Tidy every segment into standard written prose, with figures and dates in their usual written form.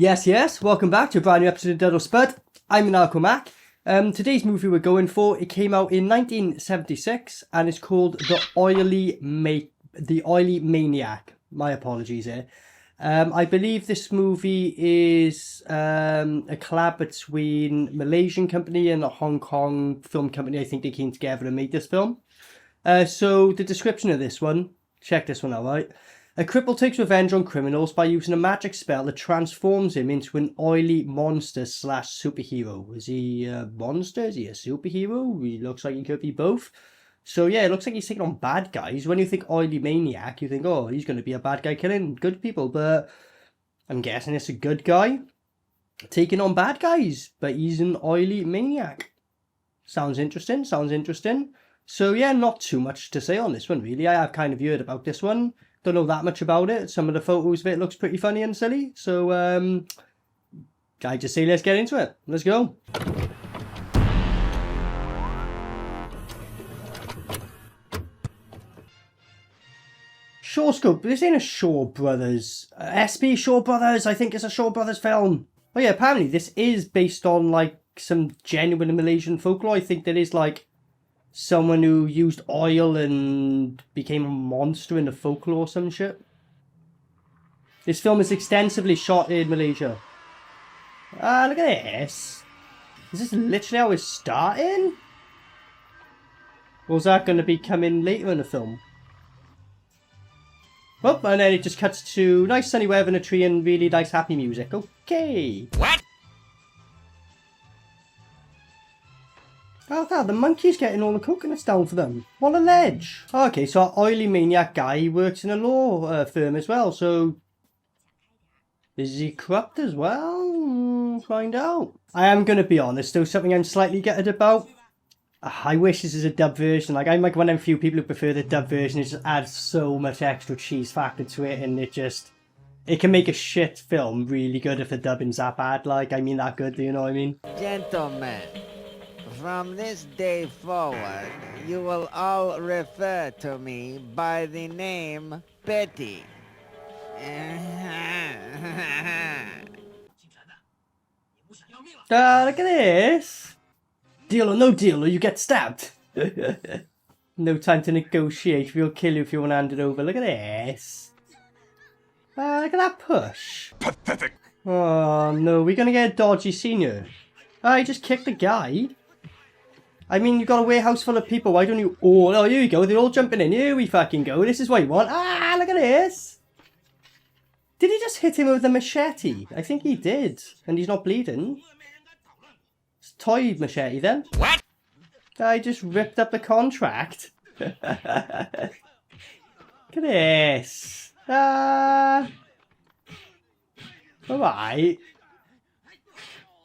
Yes, welcome back to a brand new episode of DUD or SPUD. I'm Maniacal Mac. Today's movie we're going for, it came out in 1976 and it's called The Oily Maniac. My apologies here. I believe this movie is a collab between Malaysian company and a Hong Kong film company. I think they came together and made this film. So the description of this one, check this one out, right? A cripple takes revenge on criminals by using a magic spell that transforms him into an oily monster / superhero. Is he a monster? Is he a superhero? He looks like he could be both. So yeah, it looks like he's taking on bad guys. When you think Oily Maniac, you think, oh, he's going to be a bad guy killing good people. But I'm guessing it's a good guy taking on bad guys. But he's an Oily Maniac. Sounds interesting, So yeah, not too much to say on this one, really. I have kind of heard about this one. Don't know that much about it. Some of the photos of it looks pretty funny and silly. So, I just say let's get into it. Let's go. Shaw Scope. This ain't a Shaw Brothers. SP Shaw Brothers. I think it's a Shaw Brothers film. Oh yeah, apparently this is based on like some genuine Malaysian folklore. I think there is like someone who used oil and became a monster in the folklore or some shit. This film is extensively shot in Malaysia. Look at this. Is this literally how it's starting? Or is that going to be coming later in the film? Oh, and then it just cuts to nice sunny weather in a tree and really nice happy music. Okay. What? Oh, the monkey's getting all the coconuts down for them. What a ledge. Okay, so our Oily Maniac guy works in a law firm as well, so is he corrupt as well? Find out. I am going to be honest, though, something I'm slightly gutted about. I wish this is a dub version. Like, I'm like one of them few people who prefer the dub version. It just adds so much extra cheese factor to it, and it can make a shit film really good if the dubbing's that bad. Like, I mean that good, do you know what I mean? Gentlemen, from this day forward, you will all refer to me by the name Betty. Look at this. Deal or no deal, or you get stabbed. No time to negotiate. We'll kill you if you want to hand it over. Look at this. Look at that push. Pathetic. Oh no, we're gonna get a dodgy senior. I just kicked the guy. I mean, you got a warehouse full of people. Why don't you all... Oh, here you go. They're all jumping in. Here we fucking go. This is what you want. Look at this. Did he just hit him with a machete? I think he did. And he's not bleeding. It's a toy machete then. What? I just ripped up the contract. Look at this. Alright. Oh,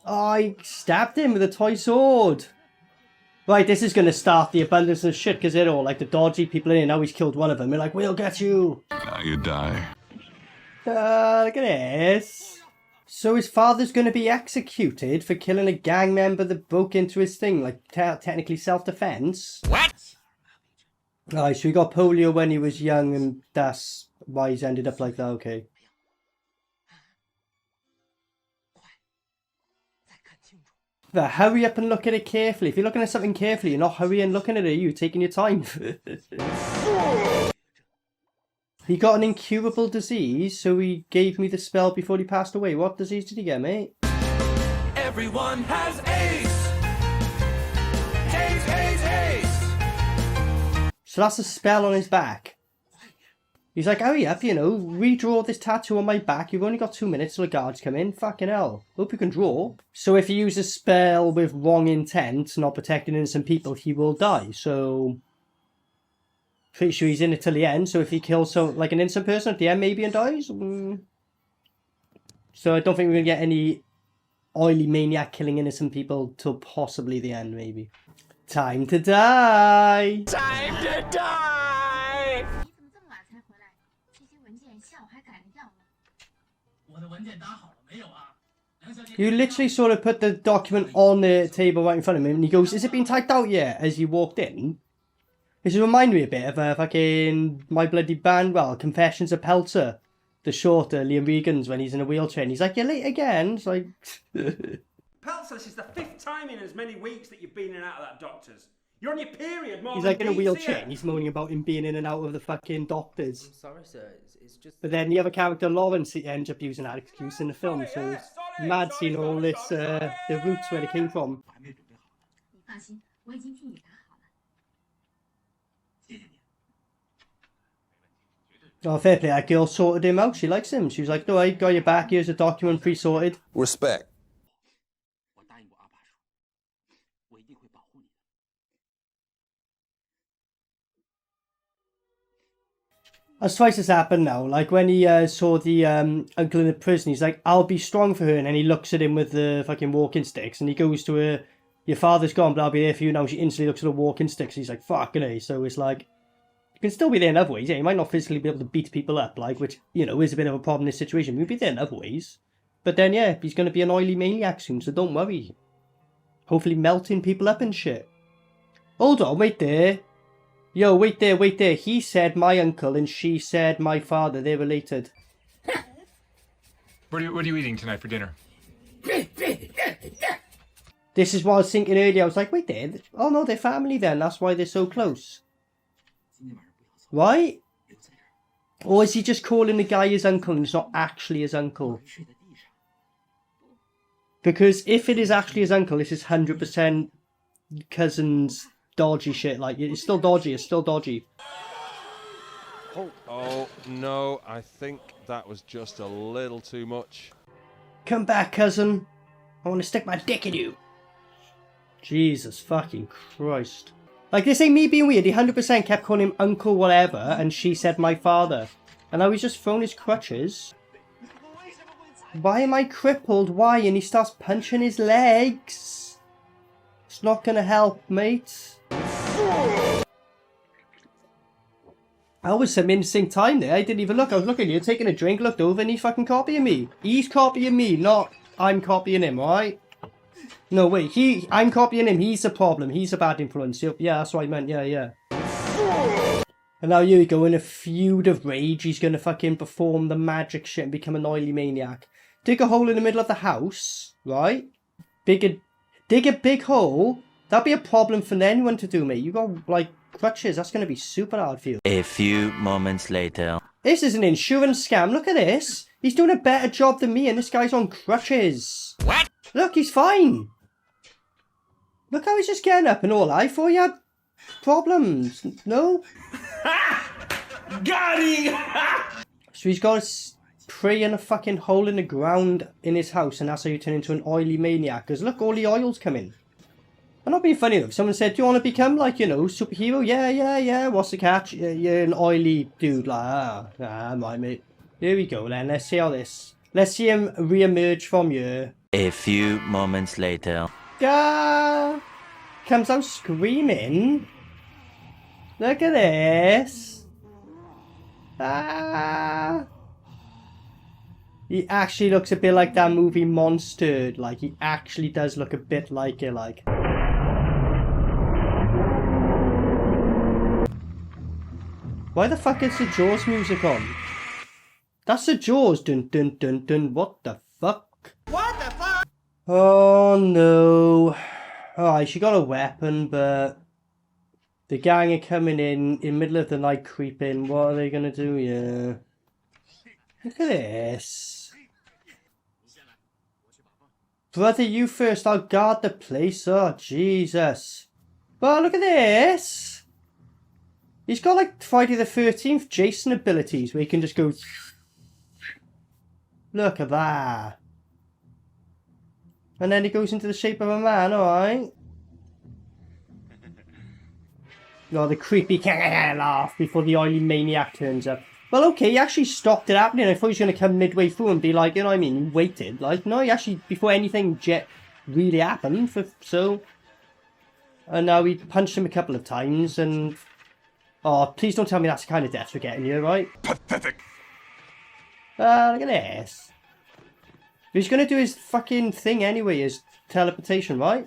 I stabbed him with a toy sword. Right, this is going to start the abundance of shit because they're all like the dodgy people in here. Now he's killed one of them. They're like, we'll get you. Now you die. Look at this. So his father's going to be executed for killing a gang member that broke into his thing. Like, technically self-defense. What? Alright, so he got polio when he was young and that's why he's ended up like that. Okay. But hurry up and look at it carefully. If you're looking at something carefully, you're not hurrying looking at it, you're taking your time. He got an incurable disease, so he gave me the spell before he passed away. What disease did he get, mate? Everyone has ace! Ace! So that's a spell on his back. He's like, hurry up, you know, redraw this tattoo on my back. You've only got 2 minutes till the guards come in. Fucking hell. Hope you can draw. So if you use a spell with wrong intent, not protecting innocent people, he will die. So, pretty sure he's in it till the end. So if he kills like an innocent person at the end maybe and dies. So I don't think we're going to get any Oily Maniac killing innocent people till possibly the end, maybe. Time to die! Time to die! You literally sort of put the document on the table right in front of him and he goes, is it been typed out yet? As you walked in. This reminds me a bit of fucking My Bloody Band, well, Confessions of Pelter. the shorter Liam Regan's when he's in a wheelchair and he's like, you're late again. It's like... Peltzer, this is the 5th time in as many weeks that you've been in and out of that doctor's. You're on your period more He's than like in a Pete's wheelchair here. and he's moaning about him being in and out of the fucking doctors. I'm sorry, sir. It's just. But then the other character, Lawrence, he ends up using that excuse in the film. So it's mad seeing all this, the roots where it came from. 你放心，我已经替你打好了。谢谢你。 Oh, fair play, that girl sorted him out. She likes him. She was like, no, I got your back. Here's a document pre-sorted. Respect. 我答应过阿爸说，我一定会保护你的。 That's twice has happened now. Like when he saw the uncle in the prison, he's like, I'll be strong for her. And then he looks at him with the fucking walking sticks and he goes to her, your father's gone, but I'll be there for you now. She instantly looks at the walking sticks. He's like, fucking A. So it's like, you can still be there in other ways. Yeah, you might not physically be able to beat people up, like, which, you know, is a bit of a problem in this situation. You'll be there in other ways. But then, yeah, he's going to be an oily maniac soon, so don't worry. Hopefully melting people up and shit. Hold on, wait there. Yo, wait there, wait there. He said my uncle and she said my father. They're related. What are you eating tonight for dinner? This is what I was thinking earlier. I was like, wait there. Oh no, they're family then. That's why they're so close. 今天晚上不要走， Right? 留在这儿， Or is he just calling the guy his uncle and it's not actually his uncle? 睡在地上。 Because if it is actually his uncle, this is 100% cousin's dodgy shit. Like, it's still dodgy. It's still dodgy. Oh, no, I think that was just a little too much. Come back, cousin. I want to stick my dick in you. Jesus fucking Christ. Like, this ain't me being weird. He 100% kept calling him uncle whatever, and she said my father. And now he's just thrown his crutches. Why am I crippled? Why? And he starts punching his legs. It's not gonna help, mate. That was some insane time there. I didn't even look. I was looking at you, taking a drink, looked over, and he's fucking copying me. He's copying me, not I'm copying him, alright? No, wait, I'm copying him. He's the problem. He's a bad influence. Yeah, that's what I meant. Yeah. And now here we go, in a feud of rage, he's gonna fucking perform the magic shit and become an oily maniac. Dig a hole in the middle of the house, right? Dig a big hole. That'd be a problem for anyone to do, mate. You got, like, crutches. That's gonna be super hard for you. A few moments later. This is an insurance scam. Look at this. He's doing a better job than me, and this guy's on crutches. What? Look, he's fine. Look how he's just getting up and all. I thought he had problems. No? Got him! So he's got to pray in a fucking hole in the ground in his house, and that's how you turn into an oily maniac. Because look, all the oil's coming. I'm not being funny though. If someone said, do you want to become, like, you know, superhero? Yeah. What's the catch? You're an oily dude. Like, right, mate. Here we go then. Let's see how this. Let's see him re-emerge from here. A few moments later. Comes out screaming. Look at this. He actually looks a bit like that movie Monstered. Like, he actually does look a bit like it, like. Why the fuck is the Jaws music on? That's the Jaws. Dun dun dun dun. What the fuck? What the fuck? Oh no. Alright, she got a weapon, but the gang are coming in middle of the night, creeping. What are they gonna do? Yeah. Look at this. Brother, you first. I'll guard the place. Oh, Jesus. Well, look at this. He's got like Friday the 13th Jason abilities where he can just go. Look at that. And then he goes into the shape of a man, alright? Oh, the creepy laugh before the oily maniac turns up. Well, okay, he actually stopped it happening. I thought he was going to come midway through and be like, you know what I mean, he waited. Like, no, he actually, before anything really happened, so... And now he punched him a couple of times and... Oh, please don't tell me that's the kind of death we're getting here, right? Pathetic. Look at this. He's going to do his fucking thing anyway, his teleportation, right?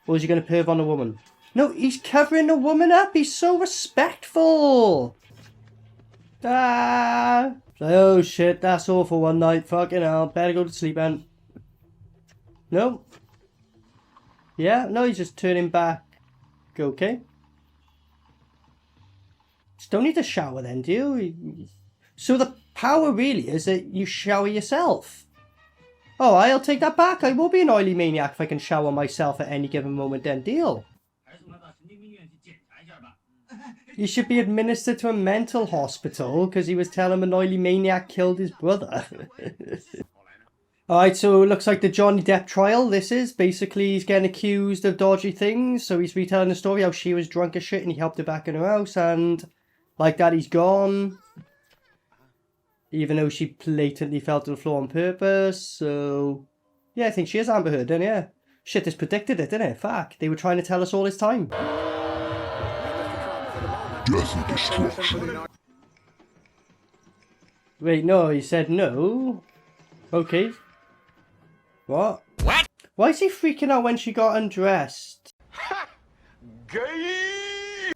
Or is he going to perv on a woman? No, he's covering the woman up. He's so respectful. Ah! Oh shit, that's all for one night. Fucking hell, better go to sleep then. No? Yeah, no, he's just turning back. Okay. Just don't need to shower then, do you? So the power really is that you shower yourself. Oh, I'll take that back. I will be an oily maniac if I can shower myself at any given moment then. Deal. He should be administered to a mental hospital because he was telling him an oily maniac killed his brother. Alright, so it looks like the Johnny Depp trial, this is. Basically, he's getting accused of dodgy things, so he's retelling the story how she was drunk as shit and he helped her back in her house, and like that he's gone. Even though she blatantly fell to the floor on purpose, so... Yeah, I think she is Amber Heard then, yeah. Shit, this predicted it, didn't it? Fuck, they were trying to tell us all this time. Wait, no, he said no. Okay. What? What? Why is he freaking out when she got undressed? Gay!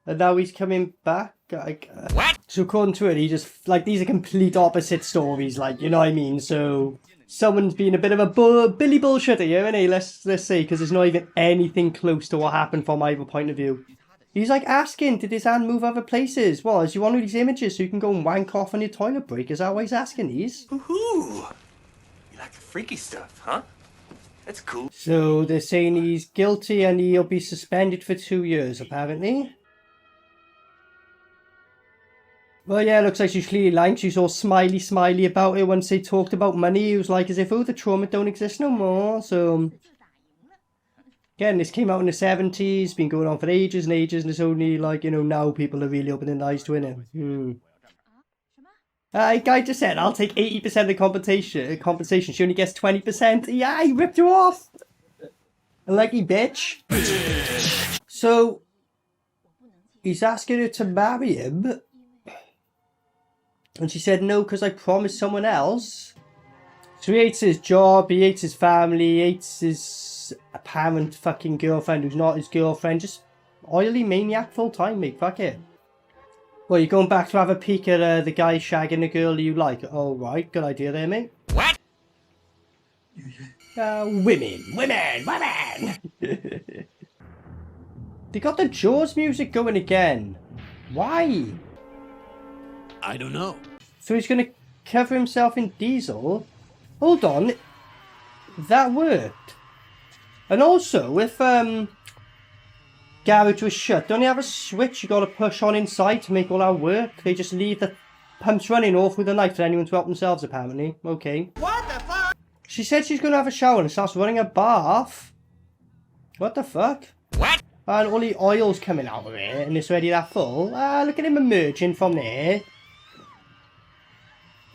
And now he's coming back? What? So according to it, he just, like, these are complete opposite stories, like, you know what I mean? So, someone's being a bit of a Billy bullshitter here, innit? Let's say, because there's not even anything close to what happened from either point of view. He's like asking, did his hand move other places? Well, is you want all these images so you can go and wank off on your toilet break? Is that why he's asking these? Ooh, you like the freaky stuff, huh? That's cool. So they're saying he's guilty and he'll be suspended for 2 years, apparently. Well, yeah, looks like she's clearly lying. She's all smiley about it. Once they talked about money, it was like as if, oh, the trauma don't exist no more. So, again, this came out in the 70s, been going on for ages and ages, and it's only like, you know, now people are really opening their eyes to it. Guy just said, I'll take 80% of the compensation. She only gets 20%. Yeah, he ripped her off. Unlucky bitch. So, he's asking her to marry him. And she said no because I promised someone else. So he hates his job, he hates his family, he hates his apparent fucking girlfriend who's not his girlfriend. Just oily maniac full time, mate. Fuck it. Well, you're going back to have a peek at the guy shagging the girl you like. Oh, right. Good idea there, mate. What? Women! They got the Jaws music going again. Why? I don't know. So he's going to cover himself in diesel? Hold on. That worked. And also, if garage was shut, don't they have a switch you got to push on inside to make all that work? They just leave the pumps running all through the night for anyone to help themselves, apparently. Okay. What the fuck? She said she's going to have a shower and starts running a bath. What the fuck? What? And all the oil's coming out of it and it's already that full. Look at him emerging from there.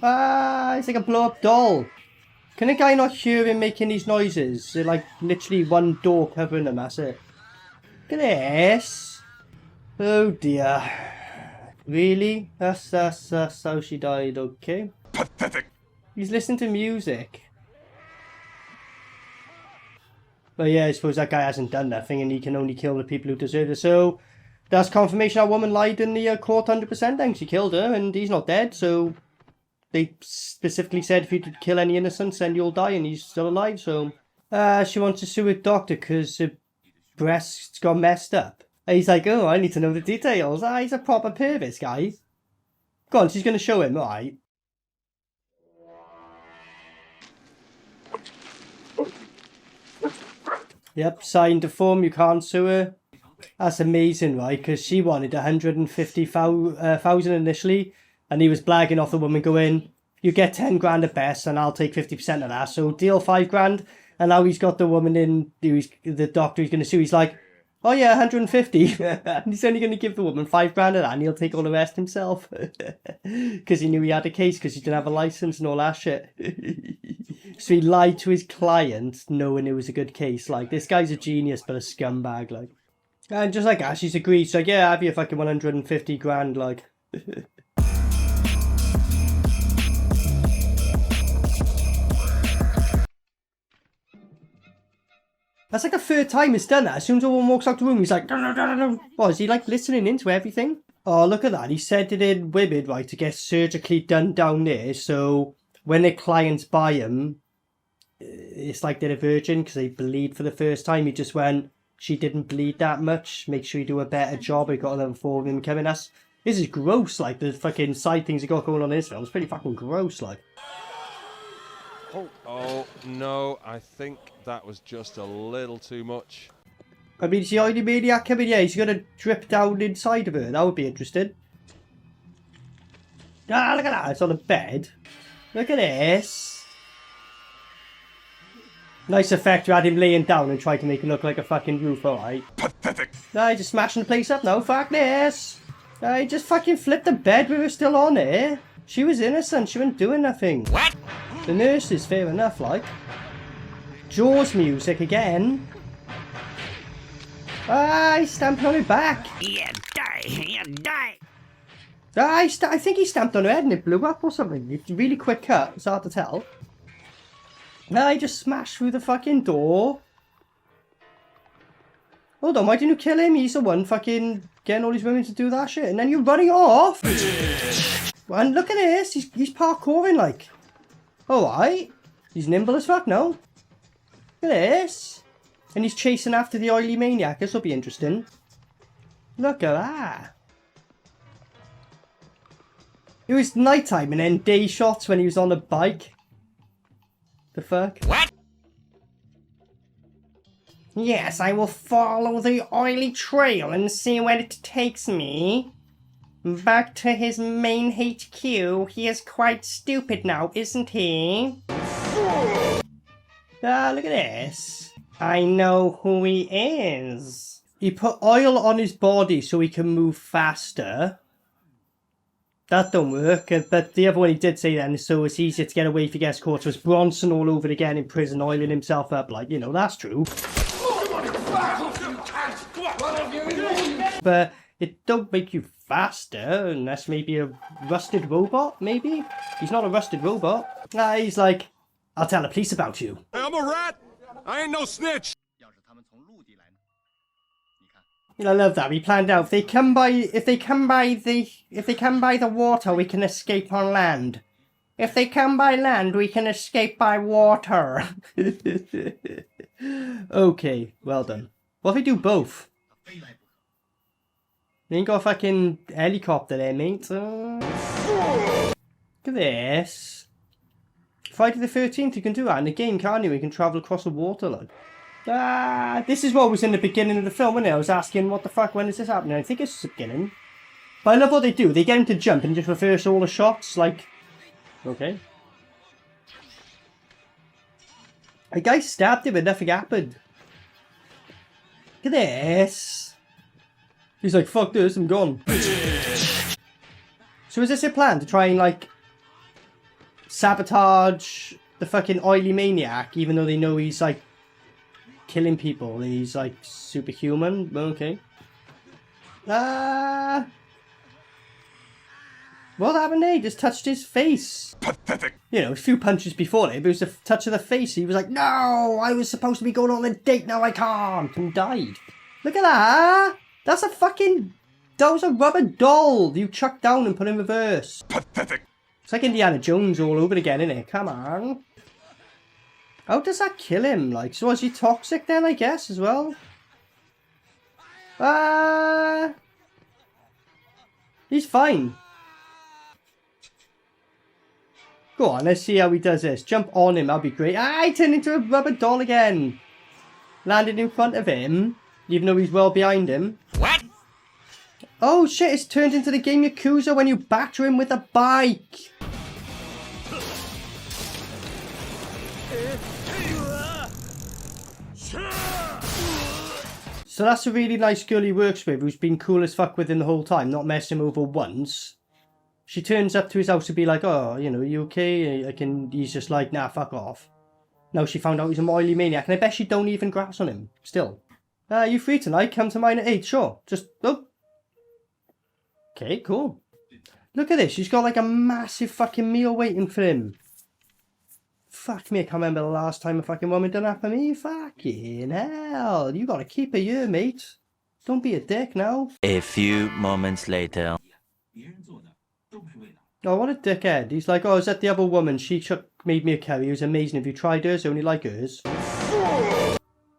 It's like a blow-up doll. Can a guy not hear him making these noises? They're like literally one door covering them, that's it. Look at this. Oh dear. Really? That's how she died, okay. Pathetic. He's listening to music. But yeah, I suppose that guy hasn't done nothing and he can only kill the people who deserve it. So, that's confirmation that woman lied in the court 100% then. She killed her and he's not dead, so... They specifically said if you did kill any innocents, then you'll die, and he's still alive, so... she wants to sue her doctor because her breasts got messed up. And he's like, oh, I need to know the details. He's a proper pervert, guy. Go on, she's going to show him, alright. Yep, signed the form, you can't sue her. That's amazing, right? Because she wanted 150,000 initially. And he was blagging off the woman going, you get 10 grand at best and I'll take 50% of that. So deal 5 grand. And now he's got the woman in, the doctor he's going to sue. He's like, oh yeah, 150. And he's only going to give the woman 5 grand of that and he'll take all the rest himself. Because he knew he had a case because he didn't have a license and all that shit. So he lied to his client knowing it was a good case. Like, this guy's a genius but a scumbag, like. And just like that, she's agreed. She's like, yeah, I'll have you fucking 150 grand, like. That's like the third time it's done that. As soon as a woman walks out the room, he's like, no. Oh, is he like listening into everything? Oh, look at that. He sent it in women, right, to get surgically done down there. So when their clients buy them, it's like they're a virgin because they bleed for the first time. He just went, she didn't bleed that much. Make sure you do a better job. We got another 4 of them coming. This is gross. Like the fucking side things he got going on in this film. It's pretty fucking gross. Like. Oh no, I think that was just a little too much. I mean, is the Oily Maniac coming? Yeah, he's gonna drip down inside of her. That would be interesting. Ah, look at that. It's on a bed. Look at this. Nice effect to had him laying down and try to make it look like a fucking roof, alright. Pathetic. Nah, just smashing the place up now. Fuck this. I just fucking flipped the bed with her still on it. She was innocent. She wasn't doing nothing. What? The nurse is fair enough, like. Jaws music again. Ah, he's stamping on her back. Yeah, die. Yeah, die. Ah, I think he stamped on her head and it blew up or something. It's a really quick cut. It's hard to tell. Ah, he just smashed through the fucking door. Hold on, why didn't you kill him? He's the one fucking getting all these women to do that shit. And then you're running off. And look at this. He's parkouring like. Alright. He's nimble as fuck now. Look at this. And he's chasing after the Oily Maniac. This will be interesting. Look at that. It was nighttime and then day shots when he was on a bike. The fuck? What? Yes, I will follow the oily trail and see where it takes me. Back to his main HQ. He is quite stupid now, isn't he? Ah, look at this. I know who he is. He put oil on his body so he can move faster. That don't work, but the other one he did say then, so it's easier to get away if he gets caught. So it's Bronson all over again in prison, oiling himself up, like, you know, that's true. But it don't make you faster, unless maybe a rusted robot, maybe? He's not a rusted robot. Nah, he's like, I'll tell the police about you. Hey, I'm a rat! I ain't no snitch! I love that. We planned out if they come by the water, we can escape on land. If they come by land, we can escape by water. Okay, well done. What if we do both? You ain't got a fucking helicopter there, mate. Look at this. Friday the 13th, you can do that in the game, can't you? You can travel across the water, like. Ah, this is what was in the beginning of the film, wasn't it? I was asking, what the fuck, when is this happening? I think it's the beginning. But I love what they do. They get him to jump and just reverse all the shots, like... Okay. A guy stabbed him and nothing happened. Look at this. He's like, fuck this, I'm gone. So is this your plan? To try and, like... sabotage the fucking Oily Maniac, even though they know he's, like... killing people and he's like superhuman. Okay. What happened there? He just touched his face. Pathetic. You know, a few punches before it, but it was a touch of the face. He was like, no, I was supposed to be going on a date, now I can't, and died. Look at that. That was a rubber doll you chucked down and put in reverse. Pathetic. It's like Indiana Jones all over again, isn't it? Come on. How does that kill him? Like, so is he toxic then, I guess, as well? He's fine. Go on, let's see how he does this. Jump on him, that'll be great. He turned into a rubber doll again. Landed in front of him, even though he's well behind him. What? Oh shit, it's turned into the game Yakuza when you batter him with a bike. So that's a really nice girl he works with, who's been cool as fuck with him the whole time, not messing him over once. She turns up to his house to be like, oh, you know, you okay? He's just like, nah, fuck off. Now she found out he's a Oily Maniac, and I bet she don't even grass on him, still. You free tonight? Come to mine at 8, sure. Just, oh. Okay, cool. Look at this, she's got like a massive fucking meal waiting for him. Fuck me, I can't remember the last time a fucking woman done that for me. Fucking hell, you gotta keep her here, mate. Don't be a dick now. A few moments later. Oh, what a dickhead. He's like, oh, is that the other woman? She made me a curry. It was amazing. Have you tried hers? I only like hers.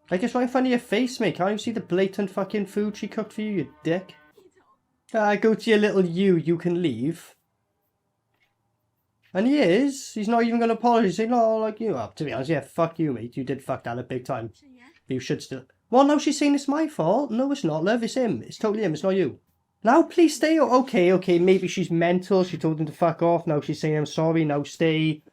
Like, it's right in front of your face, mate. Can't you see the blatant fucking food she cooked for you, you dick? Go to your little you can leave. And he is. He's not even going to apologise. He's saying, oh, like you. To be honest, yeah, fuck you, mate. You did fuck that up big time. But you should still... Well, now she's saying it's my fault. No, it's not, love. It's him. It's totally him. It's not you. Now, please stay. Okay. Maybe she's mental. She told him to fuck off. Now she's saying, I'm sorry. Now stay.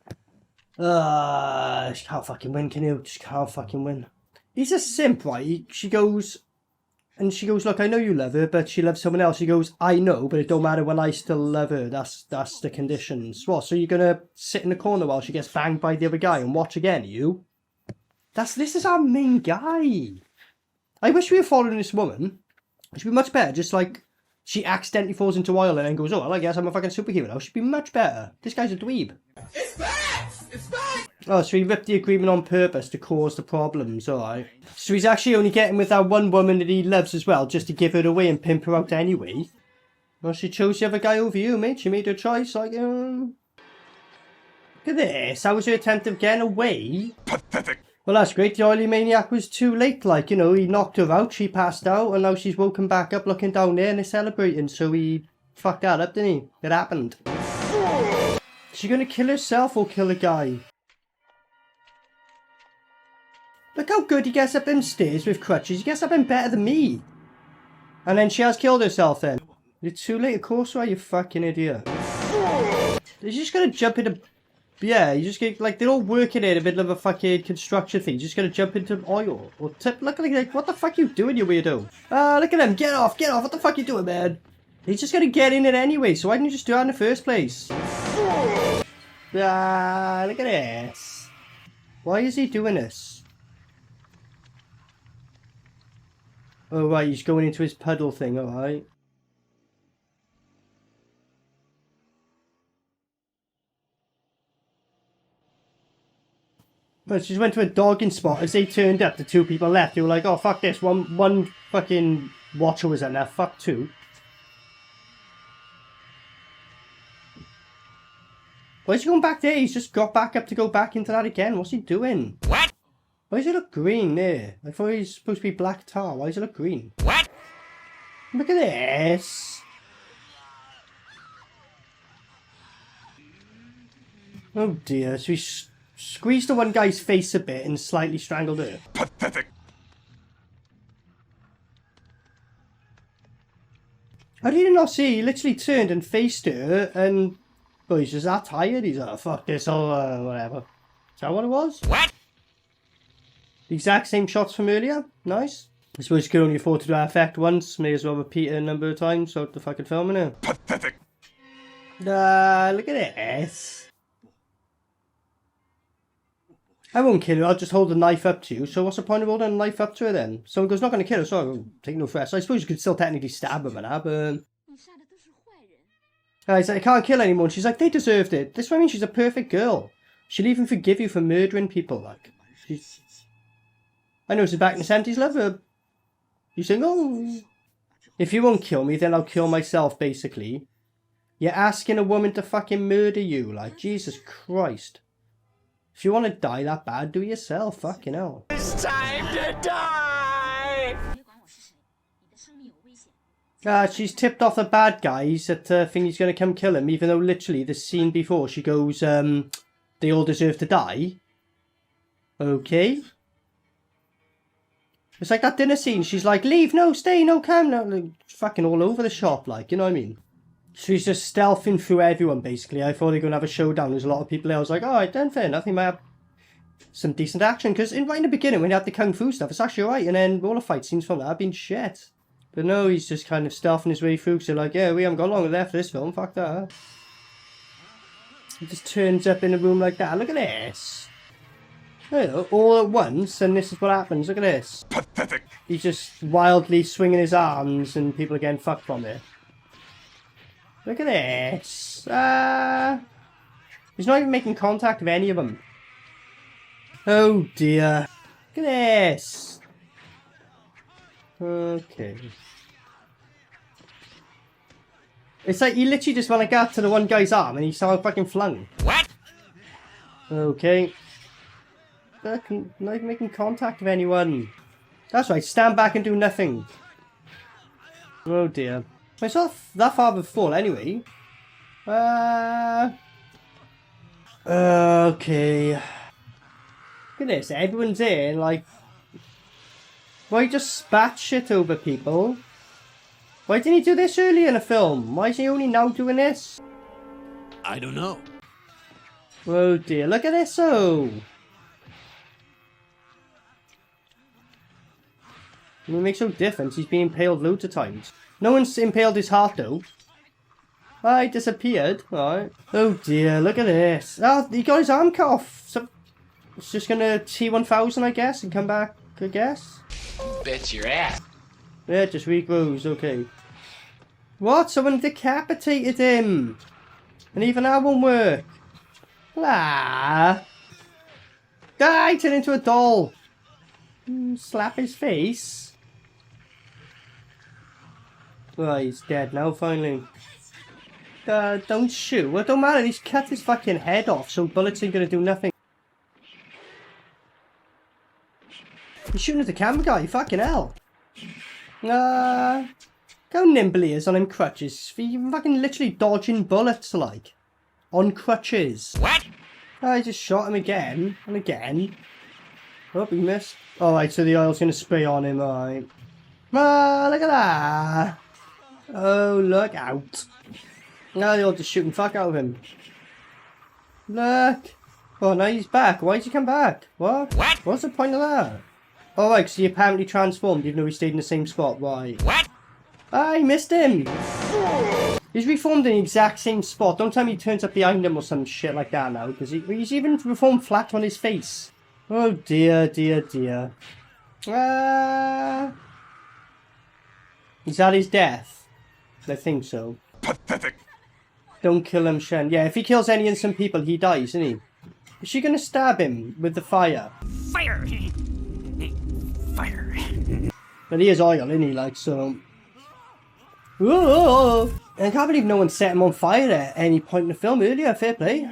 She can't fucking win, can you? She can't fucking win. He's a simp, right? She goes, look, I know you love her, but she loves someone else. He goes, I know, but it don't matter when I still love her. That's the conditions. What, so you're going to sit in the corner while she gets banged by the other guy and watch again, you? This is our main guy. I wish we were following this woman. It should be much better, just like she accidentally falls into oil and then goes, oh, well, I guess I'm a fucking superhero now. It should be much better. This guy's a dweeb. It's facts! It's facts! Oh, so he ripped the agreement on purpose to cause the problems, alright. So he's actually only getting with that one woman that he loves as well, just to give her away and pimp her out anyway. Well, she chose the other guy over you, mate. She made her choice, like, Look at this. How was her attempt of getting away? Pathetic. Well, that's great. The Oily Maniac was too late, like, you know, he knocked her out, she passed out, and now she's woken back up looking down there and they're celebrating, so he fucked that up, didn't he? It happened. Is she gonna kill herself or kill a guy? Look how good he gets up them stairs with crutches. He gets up them better than me. And then she has killed herself then. It's too late, of course, right, you fucking idiot. He's just gonna jump into... Yeah, you just get, like, they're all working in the middle of a fucking construction thing. You're just gonna jump into oil. Or tip, look like, what the fuck you doing, you weirdo? Look at him, get off, what the fuck you doing, man? He's just gonna get in it anyway, so why didn't you just do that in the first place? Look at this. Why is he doing this? Oh, right, he's going into his puddle thing, alright. But she just went to a dogging spot. As they turned up, the two people left. They were like, oh, fuck this. One fucking watcher was enough. Fuck two. Why is he going back there? He's just got back up to go back into that again. What's he doing? What? Why does it look green there? I thought he was supposed to be black tar. Why does it look green? What? Look at this. Oh dear. So he's... squeezed the one guy's face a bit and slightly strangled her. Pathetic. How did he not see? He literally turned and faced her and... well, he's just that tired. He's like, oh, fuck this, or whatever. Is that what it was? What? The exact same shots from earlier. Nice. I suppose you could only afford to do that effect once. May as well repeat it a number of times throughout the fucking film, innit? Pathetic. Look at this. I won't kill her, I'll just hold the knife up to you. So what's the point of holding a knife up to her then? Someone goes, not going to kill her, so I'll take no threats. I suppose you could still technically stab her, but... he's like, I can't kill anyone. She's like, they deserved it. This is what I mean, she's a perfect girl. She'll even forgive you for murdering people, like. She's... I know this is back in the 70s, love her. You saying, oh... if you won't kill me, then I'll kill myself, basically. You're asking a woman to fucking murder you, like, Jesus Christ. If you want to die that bad, do it yourself. Fucking hell. It's time to die! She's tipped off the bad guys that think he's going to come kill him, even though literally the scene before she goes, they all deserve to die. Okay. It's like that dinner scene. She's like, leave, no, stay, no, come. No, like, fucking all over the shop, like, you know what I mean? So he's just stealthing through everyone, basically. I thought they were going to have a showdown. There's a lot of people there. I was like, alright, then fair enough. He might have some decent action. Because right in the beginning, when he had the kung fu stuff, it's actually alright. And then all the fight scenes from that have been shit. But no, he's just kind of stealthing his way through. Because they're like, yeah, we haven't got long left for this film. Fuck that. He just turns up in a room like that. Look at this. You know, all at once, and this is what happens. Look at this. Pathetic. He's just wildly swinging his arms, and people are getting fucked from it. Look at this. He's not even making contact with any of them. Oh dear. Look at this. Okay. It's like he literally just went like that to the one guy's arm and he started fucking flung. What? Okay. Not even making contact with anyone. That's right, stand back and do nothing. Oh dear. It's not that far of a fall anyway. Okay. Look at this, everyone's here, like... Why just spat shit over people? Why didn't he do this earlier in the film? Why is he only now doing this? I don't know. Oh dear, look at this, oh! It makes no difference, he's been impaled loads of times. No one's impaled his heart though. Ah, he disappeared, alright. Oh dear, look at this. Oh, he got his arm cut off. So, it's just gonna T-1000 I guess, and come back, I guess. Bet your ass. Yeah, it just regrows, okay. What? Someone decapitated him! And even that won't work. Ah! Die! Turn into a doll! Slap his face. Right, he's dead now, finally. Don't shoot. Well, it don't matter, he's cut his fucking head off, so bullets ain't gonna do nothing. He's shooting at the camera guy, fucking hell. How nimble he is on him crutches. He's fucking literally dodging bullets, like. On crutches. What? I just shot him again, and again. Oh, he missed. Alright, so the oil's gonna spray on him, alright. Ah, look at that. Oh, look out. Now they're all just shooting fuck out of him. Look. Oh, now he's back. Why did he come back? What? What? What's the point of that? Oh, right, so he apparently transformed even though he stayed in the same spot. Right. What? Ah, he missed him. He's reformed in the exact same spot. Don't tell me he turns up behind him or some shit like that now. Because he's even reformed flat on his face. Oh, dear, dear, dear. Is that his death? I think so. Pathetic. Don't kill him, Shen. Yeah, if he kills any innocent people, he dies, isn't he? Is she gonna stab him with the fire? Fire. Fire. But he is oil, isn't he? Like, so... Whoa! I can't believe no one set him on fire at any point in the film earlier. Fair play.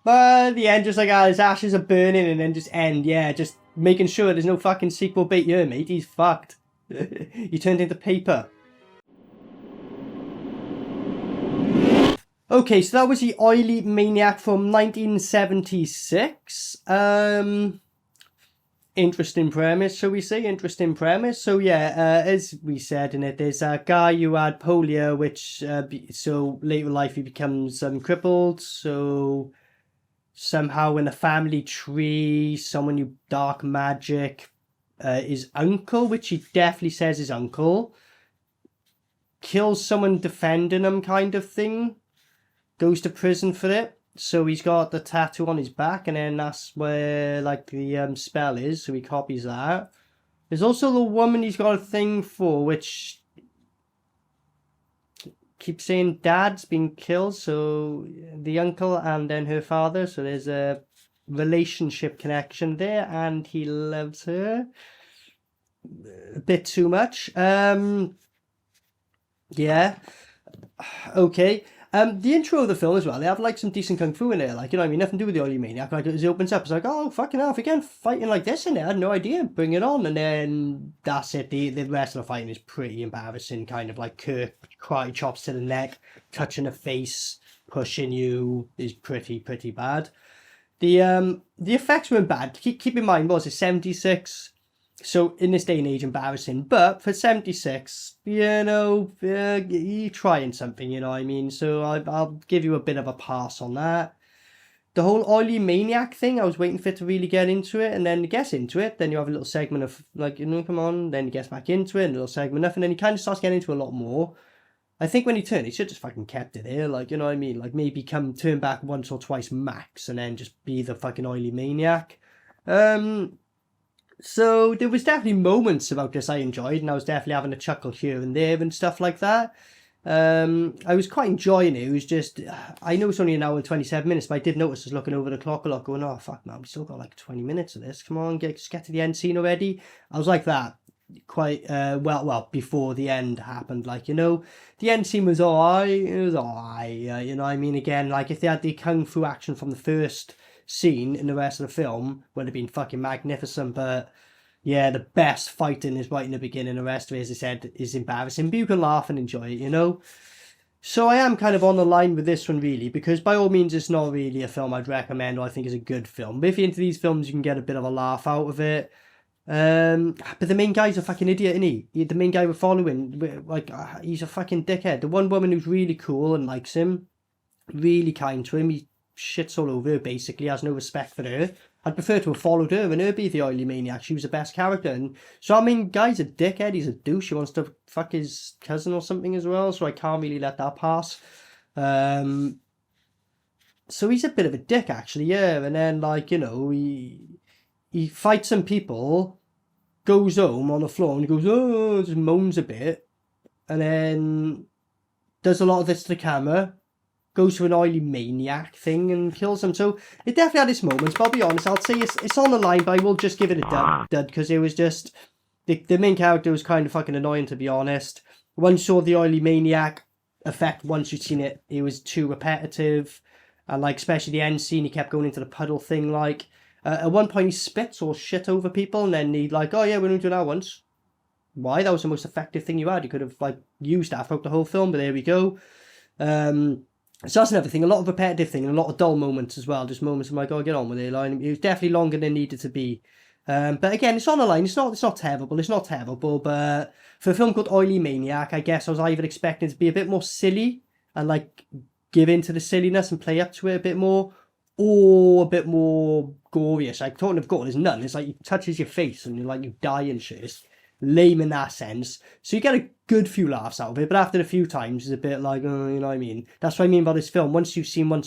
But the end, just like, his ashes are burning and then just end. Yeah, just making sure there's no fucking sequel bait here, mate. He's fucked. He turned into paper. Okay, so that was the Oily Maniac from 1976. Interesting premise, shall we say? Interesting premise. So yeah, as we said in it, there's a guy who had polio, which, so later in life he becomes crippled. So somehow in a family tree, someone who dark magic, his uncle, which he definitely says his uncle, kills someone defending him kind of thing. Goes to prison for it, so he's got the tattoo on his back, and then that's where like the spell is, so he copies that. There's also the woman he's got a thing for, which keeps saying dad's been killed, so the uncle and then her father, so there's a relationship connection there, and he loves her a bit too much. Yeah, okay. The intro of the film as well, they have like some decent kung fu in there, like, you know what I mean, nothing to do with the Oily Maniac, like as it opens up, it's like, oh fucking hell, if you're getting fighting like this in there, I had no idea, bring it on, and then that's it, the rest of the fighting is pretty embarrassing, kind of like Kirk, karate chops to the neck, touching the face, pushing you, is pretty bad. The effects weren't bad, keep in mind, what was it, 76? So in this day and age, embarrassing, but for 76, you know, you're trying something, you know what I mean? So I'll give you a bit of a pass on that. The whole Oily Maniac thing, I was waiting for it to really get into it, and then it gets into it, then you have a little segment of, like, you know, come on, then he gets back into it, a little segment, nothing, then he kind of starts getting into a lot more. I think when he turned, he should just fucking kept it here, like, you know what I mean? Like, maybe turn back once or twice max, and then just be the fucking Oily Maniac. So there was definitely moments about this I enjoyed, and I was definitely having a chuckle here and there and stuff like that. I was quite enjoying it. It was just, I know it's only an hour and 27 minutes, but I did notice I was looking over the clock a lot going, oh fuck man, we still got like 20 minutes of this. Come on, just get to the end scene already. I was like that. quite well before the end happened. Like, you know, the end scene was alright. It was alright. You know what I mean? Again, like if they had the kung fu action from the first scene in the rest of the film, would have been fucking magnificent. But yeah, the best fighting is right in the beginning. The rest of it, as I said, is embarrassing. But you can laugh and enjoy it, you know. So I am kind of on the line with this one, really, because by all means, it's not really a film I'd recommend or I think is a good film. But if you're into these films, you can get a bit of a laugh out of it. But the main guy's a fucking idiot, isn't he? The main guy we're following, like, he's a fucking dickhead. The one woman who's really cool and likes him, really kind to him, he shits all over her, basically, has no respect for her. I'd prefer to have followed her and her be the Oily Maniac. She was the best character. And so, I mean, guy's a dickhead. He's a douche. He wants to fuck his cousin or something as well. So I can't really let that pass. So he's a bit of a dick, actually, yeah. And then, like, you know, he fights some people, goes home on the floor and he goes, oh, just moans a bit. And then does a lot of this to the camera. Goes to an Oily Maniac thing and kills him. So it definitely had its moments, but I'll be honest, I'll say it's on the line, but I will just give it a dud because it was just, the main character was kind of fucking annoying, to be honest. Once you saw the Oily Maniac effect, once you'd seen it, it was too repetitive. And like, especially the end scene, he kept going into the puddle thing, like, at one point he spits or shit over people, and then he'd like, oh yeah, we're going to do that once. Why? That was the most effective thing you had. You could have like used that throughout the whole film, but there we go. So that's another thing, a lot of repetitive thing, and a lot of dull moments as well, just moments of like, oh, get on with it. Like, it was definitely longer than it needed to be. But again, it's on the line, it's not terrible, but for a film called Oily Maniac, I guess I was either expecting it to be a bit more silly, and like, give in to the silliness and play up to it a bit more, or a bit more glorious. Like, talking of gore, there's none, it's like, it touches your face, and you're like, you die and shit. It's lame in that sense. So you get a good few laughs out of it, but after a few times it's a bit like, oh, you know what I mean? That's what I mean by this film. Once you've seen one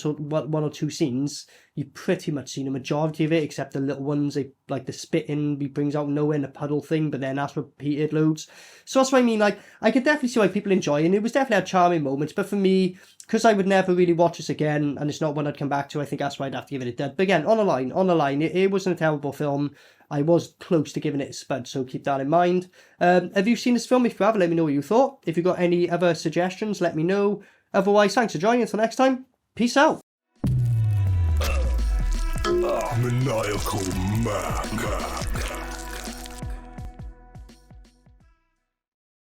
or two scenes, you've pretty much seen a majority of it, except the little ones, like the spitting he brings out nowhere in the puddle thing, but then that's repeated loads. So that's what I mean, like, I could definitely see why people enjoy it, and it was definitely had charming moments, but for me, because I would never really watch this again, and it's not one I'd come back to, I think that's why I'd have to give it a dud. But again, on the line, it wasn't a terrible film. I was close to giving it a spud, so keep that in mind. Have you seen this film? If you have, let me know what you thought. If you've got any other suggestions, let me know. Otherwise, thanks for joining. Until next time, peace out. Maniacal Mac.